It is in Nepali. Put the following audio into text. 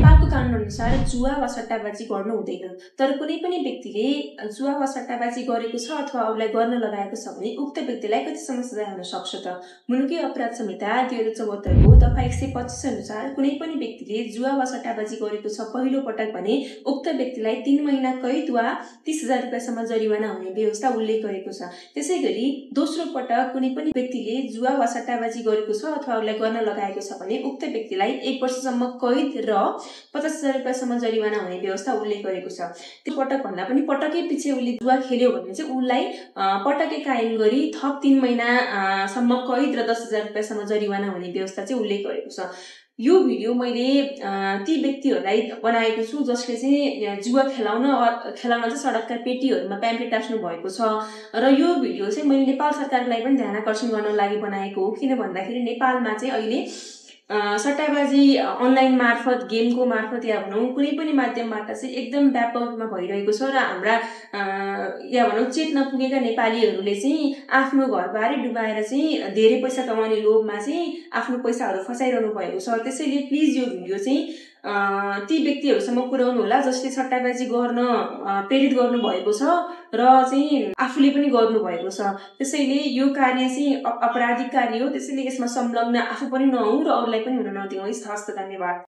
नेपालको कानुन अनुसार जुवा वा सट्टाबाजी गर्नु हुँदैन, तर कुनै पनि व्यक्तिले जुवा वा सट्टाबाजी गरेको छ अथवा अरूलाई गर्न लगाएको छ भने उक्त व्यक्तिलाई कतिसम्म सजाय हुन सक्छ त? मुलुकी अपराध संहिता 2074 को दफा 125 अनुसार कुनै पनि व्यक्तिले जुवा वा सट्टाबाजी गरेको छ पहिलो पटक भने उक्त व्यक्तिलाई 3 महिना कैद वा 30,000 रुपैयाँसम्म जरिवाना हुने व्यवस्था उल्लेख गरेको छ। त्यसैगरी दोस्रो पटक कुनै पनि व्यक्तिले जुवा वा सट्टाबाजी गरेको छ अथवा अरूलाई गर्न लगाएको छ भने उक्त व्यक्तिलाई 1 वर्षसम्म कैद र 50,000 रुपैयाँसम्म जरिवाना हुने व्यवस्था उल्लेख गरेको छ। त्यो पटक भन्दा पनि पटकै पछि उसले जुवा खेल्यो भने चाहिँ उसलाई पटकै कायम गरी थप 3 महिना सम्म कैद र 10,000 रुपैयाँसम्म जरिवाना हुने व्यवस्था चाहिँ उल्लेख गरेको छ। यो भिडियो मैले ती व्यक्तिहरूलाई बनाएको छु जसले चाहिँ जुवा खेलाउन चाहिँ सडकका पेटीहरूमा प्याम्पलेट टास्नु भएको छ र यो भिडियो चाहिँ मैले नेपाल सरकारलाई पनि ध्यान आकर्षण गर्न लागि बनाएको हो। किन भन्दाखेरि नेपालमा चाहिँ अहिले सट्टाबाजी अनलाइन मार्फत गेमको मार्फत या भनौँ कुनै पनि माध्यमबाट चाहिँ एकदम व्यापकमा भइरहेको छ र हाम्रा या भनौँ चेत नपुगेका नेपालीहरूले चाहिँ आफ्नो घरबारै डुबाएर चाहिँ धेरै पैसा कमाउने लोभमा चाहिँ आफ्नो पैसाहरू फसाइरहनु भएको छ। त्यसैले प्लिज यो भिडियो चाहिँ ती व्यक्तिहरूसम्म पुर्याउनु होला जसले सट्टाबाजी गर्न प्रेरित गर्नु भएको छ र चाहिँ आफूले पनि गर्नु भएको छ। त्यसैले यो कार्य चाहिँ अपराधिक कार्य हो, त्यसैले यसमा संलग्न आफू पनि नहौँ र अरूलाई पनि हुन नदिउँ। हस्त धन्यवाद।